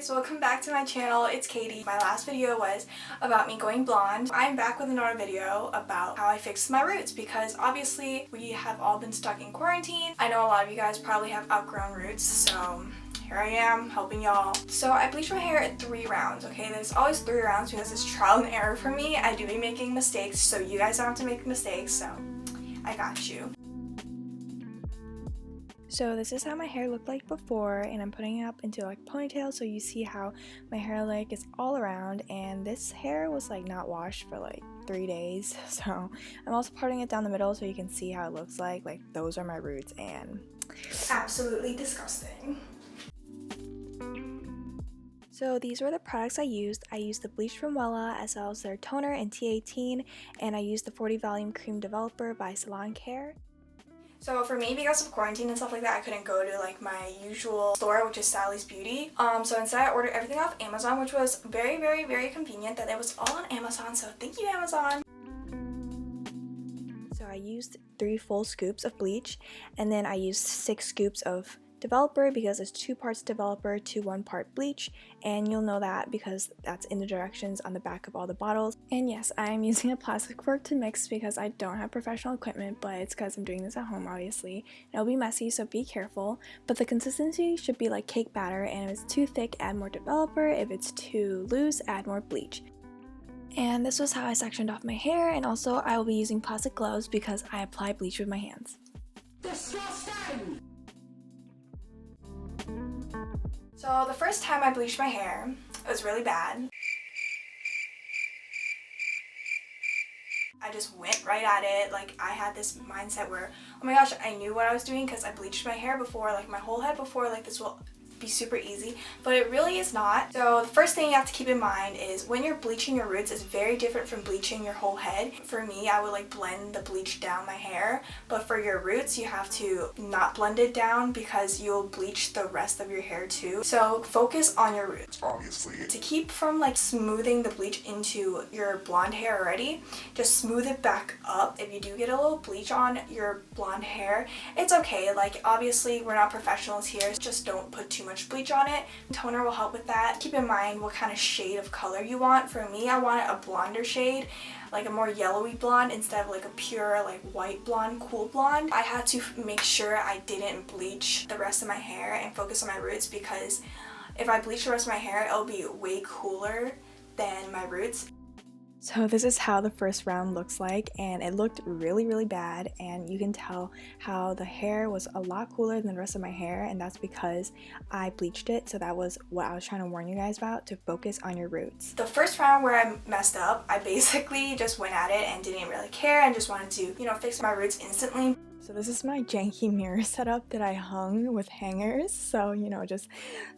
guys, welcome back to my channel. It's Katie. My last video was about me going blonde. I'm back with another video about how I fixed my roots because obviously we have all been stuck in quarantine. I know a lot of you guys probably have outgrown roots, so here I am helping y'all. So I bleach my hair in 3 rounds, okay? There's always 3 rounds because it's trial and error for me. I do be making mistakes, so you guys don't have to make mistakes, so I got you. So this is how my hair looked like before, and I'm putting it up into like ponytail so you see how my hair like is all around. And this hair was like not washed for like 3 days, so I'm also parting it down the middle so you can see how it looks like those are my roots and absolutely disgusting. So these were the products I used. I used the bleach from Wella as well as their toner in T18, and I used the 40 volume cream developer by Salon. So for me, because of quarantine and stuff like that, I couldn't go to like my usual store, which is Sally's Beauty. So instead I ordered everything off Amazon, which was very, very, very convenient that it was all on Amazon. So thank you, Amazon. So I used 3 full scoops of bleach, and then I used 6 scoops of developer because it's 2 parts developer to 1 part bleach, and you'll know that because that's in the directions on the back of all the bottles. And yes, I am using a plastic fork to mix because I don't have professional equipment, but it's because I'm doing this at home obviously. It'll be messy, so be careful, but the consistency should be like cake batter, and if it's too thick, add more developer. If it's too loose, add more bleach. And this was how I sectioned off my hair, and also I will be using plastic gloves because I apply bleach with my hands. Disgusting! So the first time I bleached my hair, it was really bad. I just went right at it. Like, I had this mindset where, oh my gosh, I knew what I was doing because I bleached my hair before, like my whole head before, like this will be super easy, but it really is not. So the first thing you have to keep in mind is when you're bleaching your roots is very different from bleaching your whole head. For me, I would like blend the bleach down my hair, but for your roots you have to not blend it down because you'll bleach the rest of your hair too. So focus on your roots, obviously. To keep from like smoothing the bleach into your blonde hair already, just smooth it back up. If you do get a little bleach on your blonde hair, it's okay. Like, obviously we're not professionals here, just don't put too much bleach on it. Toner will help with that. Keep in mind what kind of shade of color you want. For me, I wanted a blonder shade, like a more yellowy blonde instead of like a pure like white blonde, cool blonde. I had to make sure I didn't bleach the rest of my hair and focus on my roots, because if I bleach the rest of my hair, it'll be way cooler than my roots. So this is how the first round looks like, and it looked really, really bad, and you can tell how the hair was a lot cooler than the rest of my hair, and that's because I bleached it. So that was what I was trying to warn you guys about, to focus on your roots. The first round where I messed up, I basically just went at it and didn't really care and just wanted to, you know, fix my roots instantly. So this is my janky mirror setup that I hung with hangers, so you know, just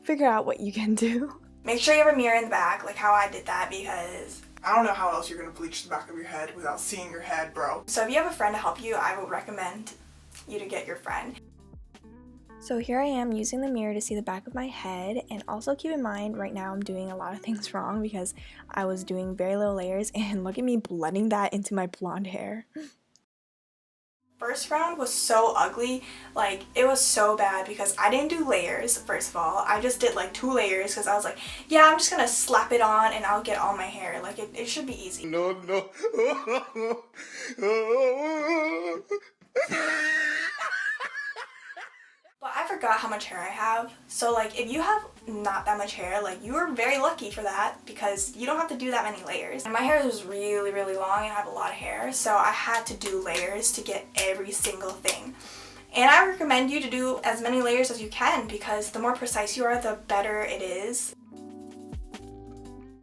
figure out what you can do. Make sure you have a mirror in the back, like how I did that, because I don't know how else you're gonna bleach the back of your head without seeing your head, bro. So if you have a friend to help you, I would recommend you to get your friend. So here I am using the mirror to see the back of my head, and also keep in mind right now I'm doing a lot of things wrong because I was doing very little layers, and look at me blending that into my blonde hair. First round was so ugly, like it was so bad because I didn't do layers. First of all, I just did like 2 layers because I was like, yeah, I'm just gonna slap it on and I'll get all my hair, like it should be easy. No. But I forgot how much hair I have, so like if you have not that much hair, like you are very lucky for that because you don't have to do that many layers. And my hair is really, really long and I have a lot of hair, so I had to do layers to get every single thing. And I recommend you to do as many layers as you can because the more precise you are, the better it is.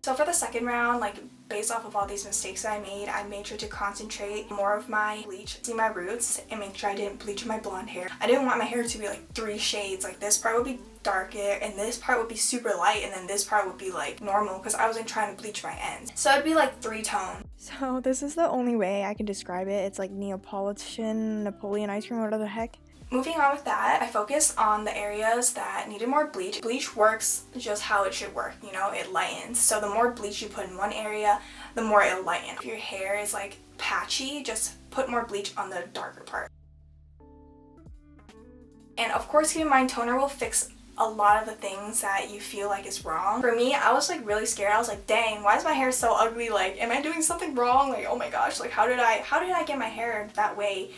So for the second round, like based off of all these mistakes that I made sure to concentrate more of my bleach, see my roots, and make sure I didn't bleach my blonde hair. I didn't want my hair to be like 3 shades, like this part would be darker and this part would be super light and then this part would be like normal because I wasn't trying to bleach my ends. So it'd be like 3 tone. So this is the only way I can describe it. It's like Neapolitan Napoleon ice cream, whatever the heck. Moving on with that, I focused on the areas that needed more bleach. Bleach works just how it should work, you know, it lightens. So the more bleach you put in one area, the more it'll lighten. If your hair is like patchy, just put more bleach on the darker part. And of course, keep in mind, toner will fix a lot of the things that you feel like is wrong. For me, I was like really scared. I was like, dang, why is my hair so ugly? Like, am I doing something wrong? Like, oh my gosh, like how did I get my hair that way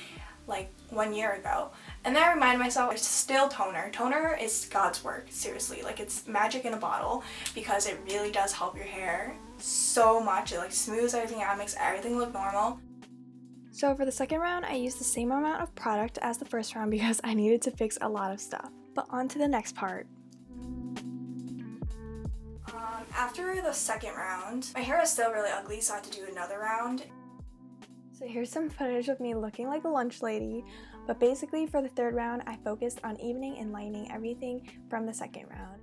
like 1 year ago? And then I remind myself, it's still toner. Toner is God's work, seriously. Like, it's magic in a bottle because it really does help your hair so much. It like smooths everything out, makes everything look normal. So for the second round, I used the same amount of product as the first round because I needed to fix a lot of stuff. But on to the next part. After the second round, my hair was still really ugly, so I had to do another round. So here's some footage of me looking like a lunch lady, but basically for the third round, I focused on evening and lightening everything from the second round.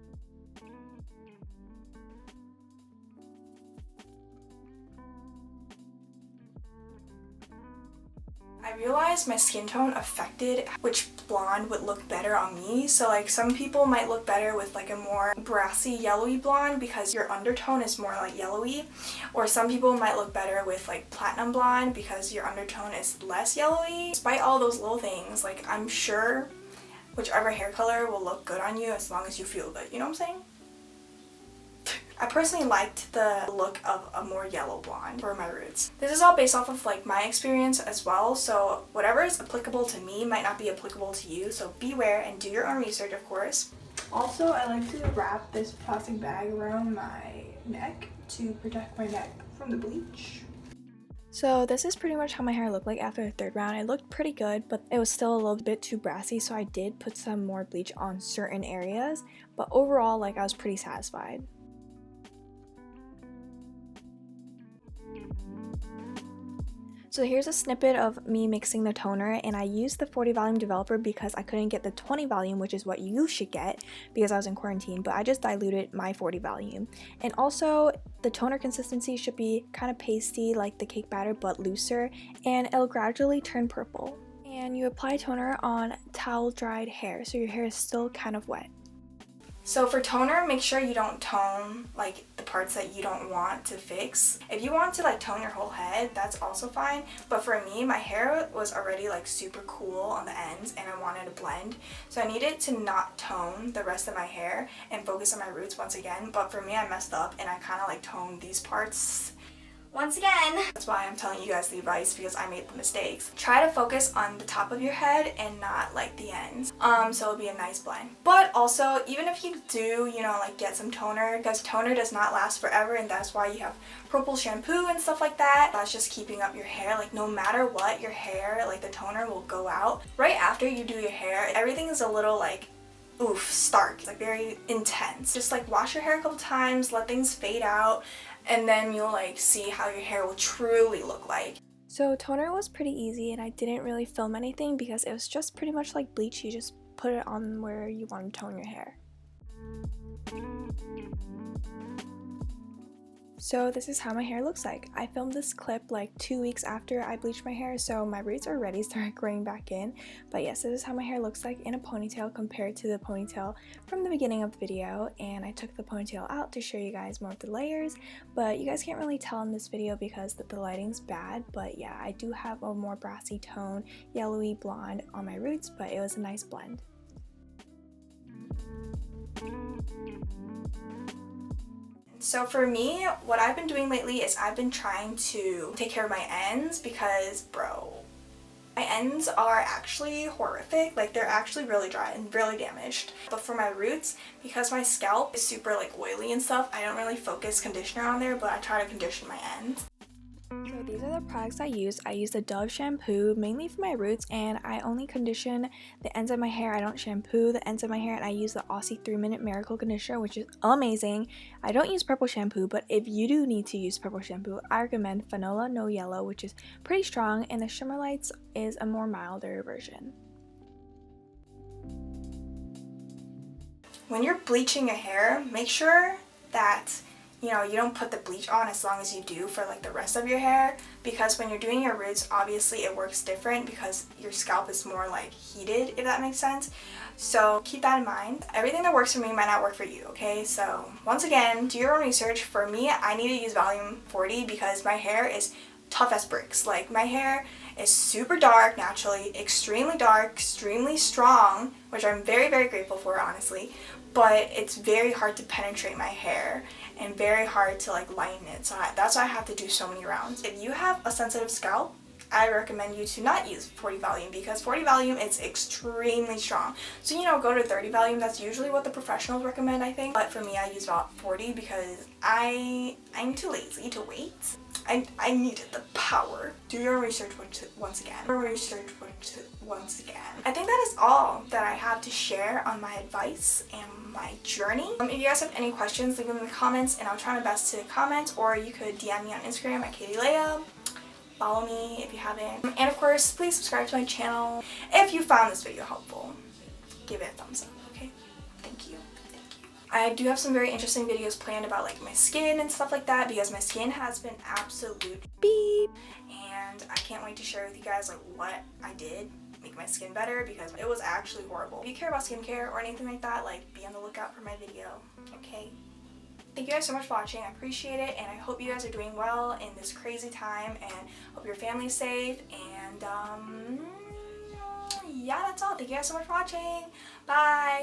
I realized my skin tone affected which blonde would look better on me. So like some people might look better with like a more brassy yellowy blonde because your undertone is more like yellowy, or some people might look better with like platinum blonde because your undertone is less yellowy. Despite all those little things, like I'm sure whichever hair color will look good on you as long as you feel good, you know what I'm saying? I personally liked the look of a more yellow blonde for my roots. This is all based off of like my experience as well, so whatever is applicable to me might not be applicable to you, so beware and do your own research, of course. Also, I like to wrap this plastic bag around my neck to protect my neck from the bleach. So this is pretty much how my hair looked like after the third round. It looked pretty good, but it was still a little bit too brassy, so I did put some more bleach on certain areas, but overall, like, I was pretty satisfied. So here's a snippet of me mixing the toner, and I used the 40 volume developer because I couldn't get the 20 volume, which is what you should get because I was in quarantine, but I just diluted my 40 volume. And also the toner consistency should be kind of pasty like the cake batter but looser, and it'll gradually turn purple. And you apply toner on towel dried hair so your hair is still kind of wet. So for toner, make sure you don't tone like the parts that you don't want to fix. If you want to like tone your whole head, that's also fine. But for me, my hair was already like super cool on the ends and I wanted to blend. So I needed to not tone the rest of my hair and focus on my roots once again. But for me, I messed up and I kind of like toned these parts once again. That's why I'm telling you guys the advice, because I made the mistakes. Try to focus on the top of your head and not like the ends. So it'll be a nice blend. But also, even if you do, you know, like get some toner, because toner does not last forever, and that's why you have purple shampoo and stuff like that. That's just keeping up your hair. Like no matter what, your hair, like the toner will go out. Right after you do your hair, everything is a little like stark. It's like very intense. Just like wash your hair a couple times, let things fade out, and then you'll like see how your hair will truly look like. So toner was pretty easy and I didn't really film anything because it was just pretty much like bleach. You just put it on where you want to tone your hair. So this is how my hair looks like. I filmed this clip like 2 weeks after I bleached my hair, so my roots are ready to start growing back in. But yes, this is how my hair looks like in a ponytail compared to the ponytail from the beginning of the video. And I took the ponytail out to show you guys more of the layers, but you guys can't really tell in this video because the lighting's bad. But yeah, I do have a more brassy tone, yellowy blonde on my roots, but it was a nice blend. So for me, what I've been doing lately is I've been trying to take care of my ends because, bro, my ends are actually horrific. Like they're actually really dry and really damaged. But for my roots, because my scalp is super like oily and stuff, I don't really focus conditioner on there, but I try to condition my ends. So these are the products I use. I use the Dove shampoo mainly for my roots, and I only condition the ends of my hair. I don't shampoo the ends of my hair, and I use the Aussie 3-minute miracle conditioner, which is amazing. I don't use purple shampoo, but if you do need to use purple shampoo, I recommend Fanola No Yellow, which is pretty strong, and the Shimmer Lights is a more milder version. When you're bleaching your hair, make sure that you don't put the bleach on as long as you do for like the rest of your hair, because when you're doing your roots, obviously it works different because your scalp is more like heated, if that makes sense. So keep that in mind. Everything that works for me might not work for you, okay? So once again, do your own research. For me, I need to use volume 40 because my hair is tough as bricks. Like my hair is super dark naturally, extremely dark, extremely strong, which I'm very, very grateful for, honestly, but it's very hard to penetrate my hair and very hard to like lighten it, so that's why I have to do so many rounds. If you have a sensitive scalp, I recommend you to not use 40 volume because 40 volume is extremely strong. So, you know, go to 30 volume. That's usually what the professionals recommend, I think. But for me, I use about 40 because I'm too lazy to wait. I needed the power. Do your research once again. I think that is all that I have to share on my advice and my journey. If you guys have any questions, leave them in the comments and I'll try my best to comment, or you could DM me on Instagram at KatieLea. Follow me if you haven't. And of course, please subscribe to my channel. If you found this video helpful, give it a thumbs up, okay? Thank you. I do have some very interesting videos planned about like my skin and stuff like that because my skin has been absolute beep. And I can't wait to share with you guys like what I did to make my skin better because it was actually horrible. If you care about skincare or anything like that, like be on the lookout for my video, okay? Thank you guys so much for watching. I appreciate it, and I hope you guys are doing well in this crazy time, and hope your family's safe, and yeah, that's all. Thank you guys so much for watching. Bye!